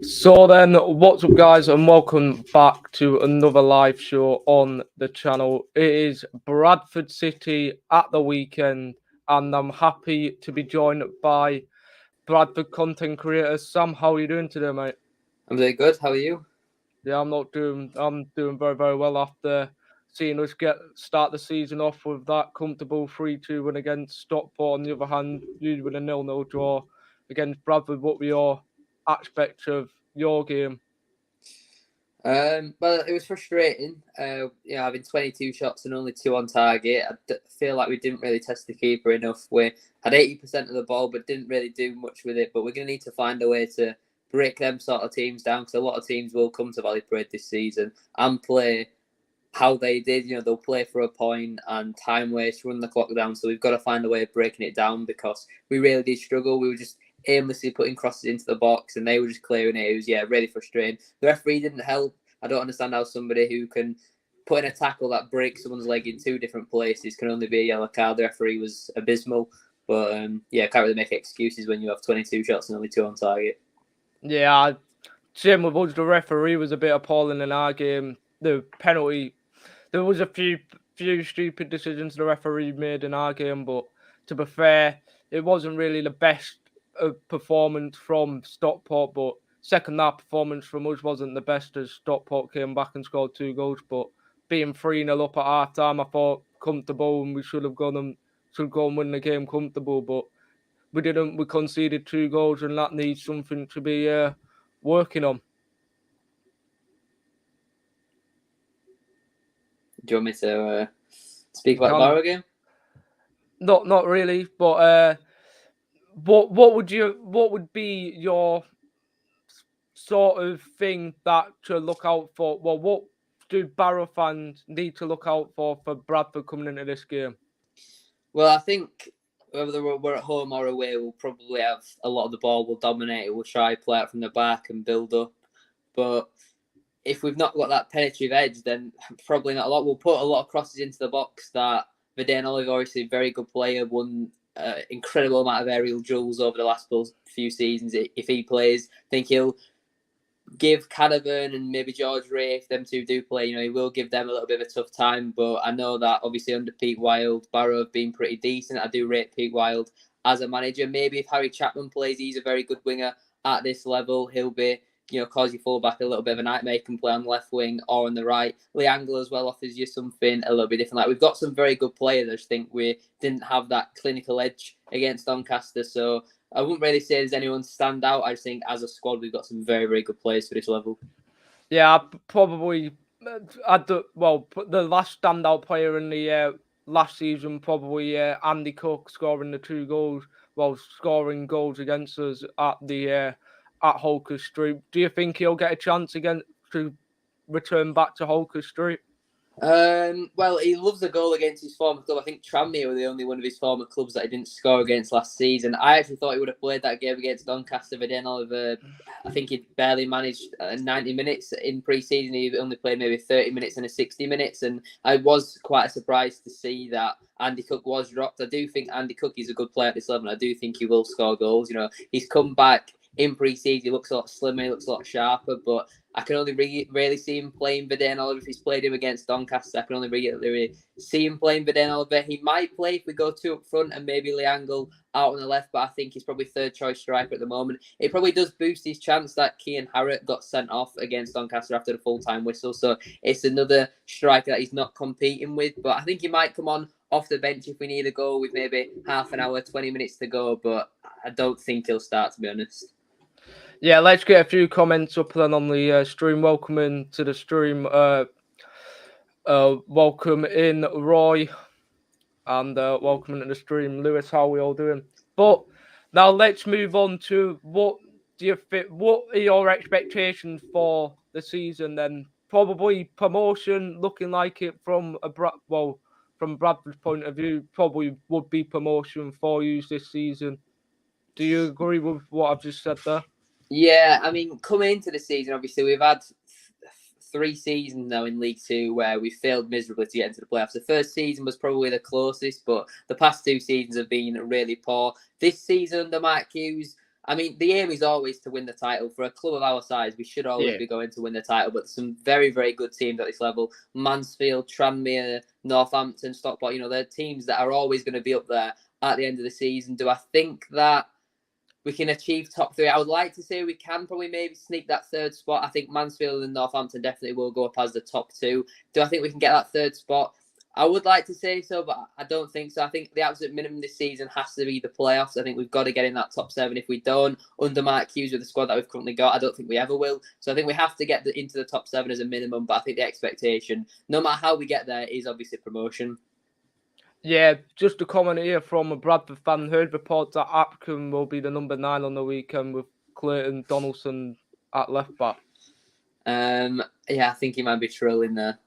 So then, what's up, guys, and welcome back to another live show on the channel. It is Bradford City at the weekend, and I'm happy to be joined by Bradford content creator Sam. How are you doing today, mate? I'm doing good. How are you? Yeah, I'm doing very, very well after seeing us start the season off with that comfortable 3-2 win against Stockport. On the other hand, you with a 0-0 draw against Bradford. What were your aspects of your game? Well, it was frustrating. Having 22 shots and only 2 on target. Feel like we didn't really test the keeper enough. We had 80% of the ball, but didn't really do much with it. But we're going to need to find a way to break them sort of teams down, because a lot of teams will come to Valley Parade this season and play how they did. They'll play for a point and time waste, run the clock down. So we've got to find a way of breaking it down, because we really did struggle. We were just aimlessly putting crosses into the box and they were just clearing it. It was really frustrating. The referee didn't help. I don't understand how somebody who can put in a tackle that breaks someone's leg in 2 different places can only be a yellow card. The referee was abysmal. But can't really make excuses when you have 22 shots and only 2 on target. Yeah, same with us. The referee was a bit appalling in our game. The penalty, there was a few stupid decisions the referee made in our game, but to be fair, it wasn't really the best performance from Stockport. But second half performance from us wasn't the best, as Stockport came back and scored 2 goals. But being 3-0 up at half time, I thought comfortable, and we should go and win the game comfortable. But we didn't. We conceded 2 goals, and that needs something to be working on. Do you want me to speak about the Barrow game? Not really, but what would be your sort of thing that to look out for? Well, what do Barrow fans need to look out for Bradford coming into this game? Well, I think whether we're at home or away, we'll probably have a lot of the ball. We'll dominate it. We'll try play out from the back and build up. But if we've not got that penetrative edge, then probably not a lot. We'll put a lot of crosses into the box. That Verdane Olive, obviously a very good player, won incredible amount of aerial duels over the last few seasons. If he plays, I think he'll give Canavan and maybe George Ray, if them two do play, he will give them a little bit of a tough time. But I know that obviously under Pete Wild, Barrow have been pretty decent. I do rate Pete Wild as a manager. Maybe if Harry Chapman plays, he's a very good winger at this level. He'll be, cause your fullback a little bit of a nightmare. He can play on the left wing or on the right. Lee Angle as well offers you something a little bit different. Like, we've got some very good players. I just think we didn't have that clinical edge against Doncaster. So I wouldn't really say there's anyone stand out. I just think as a squad, we've got some very, very good players for this level. Yeah, probably. The last standout player in the last season, probably Andy Cook, scoring the 2 goals. Well, scoring goals against us at the at Holker Street. Do you think he'll get a chance again to return back to Holker Street? Well, he loves a goal against his former club. I think Tranmere were the only one of his former clubs that he didn't score against last season. I actually thought he would have played that game against Doncaster. Verdane Oliver, I think he barely managed 90 minutes in pre-season. He only played maybe 30 minutes and 60 minutes. And I was quite surprised to see that Andy Cook was dropped. I do think Andy Cook is a good player at this level. I do think he will score goals. He's come back in pre-season. He looks a lot slimmer. He looks a lot sharper. But I can only really see him playing Verdane Oliver if he's played him against Doncaster. I can only really see him playing Verdane Oliver. He might play if we go 2 up front and maybe Lee Angle out on the left, but I think he's probably 3rd choice striker at the moment. It probably does boost his chance that Cian Harrott got sent off against Doncaster after the full-time whistle. So it's another striker that he's not competing with, but I think he might come on off the bench if we need a goal with maybe half an hour, 20 minutes to go, but I don't think he'll start, to be honest. Yeah, let's get a few comments up then on the stream. Welcome in to the stream. Welcome in, Roy, and welcome into the stream, Lewis. How are we all doing? But now let's move on to what are your expectations for the season? Then probably promotion, looking like it from from Bradford's point of view, probably would be promotion for you this season. Do you agree with what I've just said there? Yeah, I mean, coming into the season, obviously, we've had 3 seasons now in League 2 where we failed miserably to get into the playoffs. The first season was probably the closest, but the past 2 seasons have been really poor. This season under Mark Hughes, I mean, the aim is always to win the title. For a club of our size, we should always be going to win the title. But some very, very good teams at this level. Mansfield, Tranmere, Northampton, Stockport, they're teams that are always going to be up there at the end of the season. Do I think that we can achieve top 3? I would like to say we can probably maybe sneak that 3rd spot. I think Mansfield and Northampton definitely will go up as the top 2. Do I think we can get that 3rd spot? I would like to say so, but I don't think so. I think the absolute minimum this season has to be the playoffs. I think we've got to get in that top 7. If we don't, under Mark Hughes with the squad that we've currently got, I don't think we ever will. So I think we have to get into the top 7 as a minimum, but I think the expectation, no matter how we get there, is obviously promotion. Yeah, just a comment here from a Bradford fan. Heard reports that Apcombe will be the number 9 on the weekend with Clayton Donaldson at left back. Yeah, I think he might be trolling there.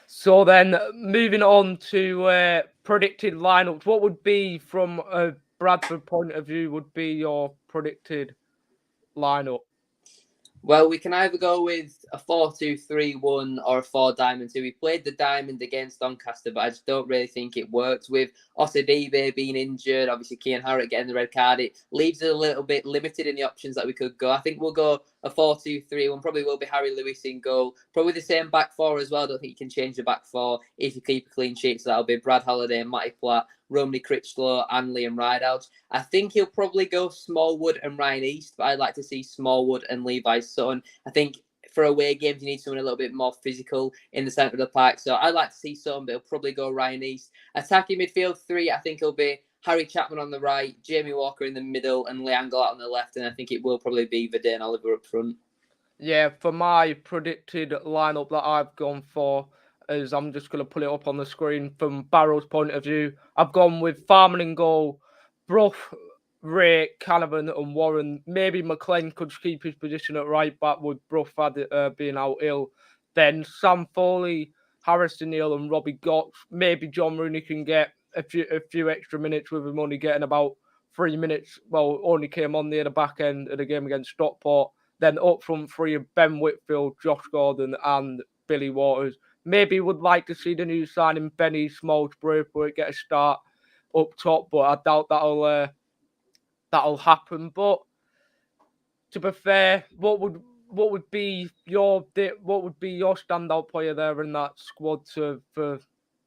So then, moving on to predicted lineups, what would be, from a Bradford point of view, would be your predicted lineup? Well, we can either go with a 4-2-3-1 or a 4-diamond-2. We played the diamond against Doncaster, but I just don't really think it works. With Osadibe being injured, obviously Cian Harrott getting the red card, it leaves it a little bit limited in the options that we could go. I think we'll go a 4-2-3-1. Probably will be Harry Lewis in goal. Probably the same back 4 as well. I don't think you can change the back 4 if you keep a clean sheet. So that'll be Brad Halliday, Matty Platt, Romney Critchlow and Liam Rideout. I think he'll probably go Smallwood and Ryan East, but I'd like to see Smallwood and Levi Sutton. I think for away games, you need someone a little bit more physical in the centre of the park. So I'd like to see Sutton, but he'll probably go Ryan East. Attacking midfield 3, I think it'll be Harry Chapman on the right, Jamie Walker in the middle, and Lee Angle out on the left. And I think it will probably be Verdane Oliver up front. Yeah, for my predicted lineup that I've gone for, is I'm just going to put it up on the screen from Barrow's point of view. I've gone with Farman in goal, Brough, Ray, Canavan and Warren. Maybe McLean could keep his position at right back with Brough being out ill. Then Sam Foley, Harrison Neal and Robbie Gotch. Maybe John Rooney can get a few extra minutes with him only getting about 3 minutes. Well, only came on near the back end of the game against Stockport. Then up front 3 of Ben Whitfield, Josh Gordon and Billy Waters. Maybe would like to see the new signing Benny Smalls-Braithwaite get a start up top, but I doubt that'll happen. But to be fair, what would be your standout player there in that squad for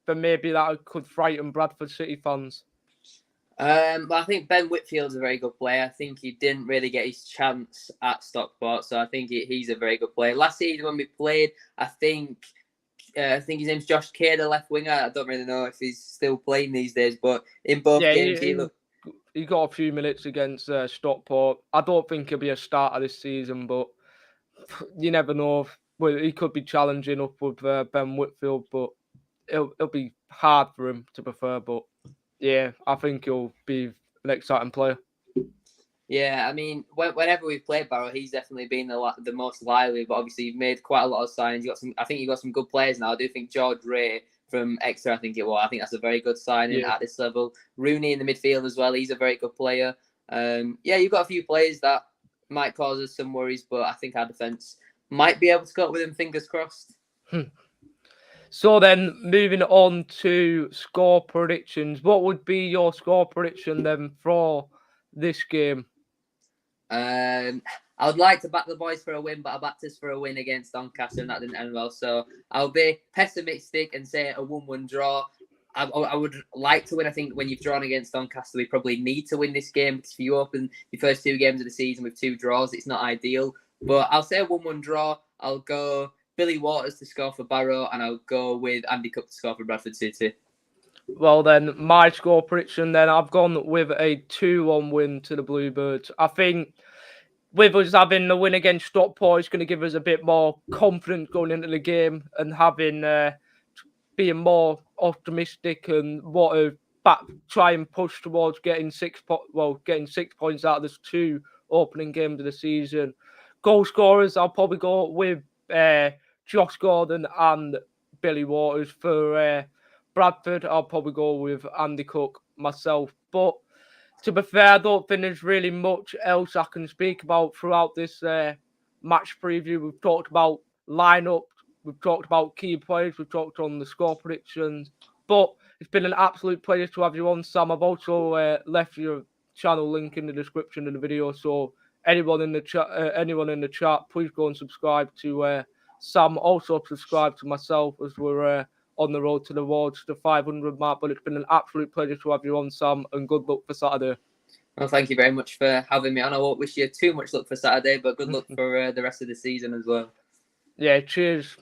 maybe that could frighten Bradford City fans? But I think Ben Whitfield's a very good player. I think he didn't really get his chance at Stockport, so I think he's a very good player. Last season when we played, I think his name's Josh Kay, the left winger. I don't really know if he's still playing these days, but in both games he got a few minutes against Stockport. I don't think he'll be a starter this season, but you never know. Well, he could be challenging up with Ben Whitfield, but it'll be hard for him, to be fair. But yeah, I think he'll be an exciting player. Yeah, I mean, whenever we've played Barrow, he's definitely been the most lively. But obviously, you've made quite a lot of signings. I think you got some good players now. I do think George Ray from Exeter, I think that's a very good signing at this level. Rooney in the midfield as well. He's a very good player. You've got a few players that might cause us some worries, but I think our defence might be able to cope with them. Fingers crossed. So then, moving on to score predictions. What would be your score prediction then for this game? I would like to back the boys for a win, but I backed us for a win against Doncaster and that didn't end well. So I'll be pessimistic and say a 1-1 draw. I would like to win. I think when you've drawn against Doncaster, we probably need to win this game. Because if you open your first 2 games of the season with 2 draws, it's not ideal. But I'll say a 1-1 draw. I'll go Billy Waters to score for Barrow, and I'll go with Andy Cook to score for Bradford City. Well, then, my score prediction, then, I've gone with a 2-1 win to the Bluebirds. I think with us having the win against Stockport, it's going to give us a bit more confidence going into the game and being more optimistic and try and push towards getting 6 points out of this 2 opening games of the season. Goal scorers, I'll probably go with Josh Gordon and Billy Waters. For Bradford, I'll probably go with Andy Cook myself. But to be fair, I don't think there's really much else I can speak about throughout this match preview. We've talked about lineup, we've talked about key players, we've talked on the score predictions. But it's been an absolute pleasure to have you on, Sam. I've also left your channel link in the description of the video, so anyone in the chat, please go and subscribe to Sam. Also subscribe to myself, as we're on the road towards the 500 mark. But it's been an absolute pleasure to have you on, Sam, and good luck for Saturday. Well, thank you very much for having me on. I won't wish you too much luck for Saturday, but good luck for the rest of the season as well. Yeah, cheers.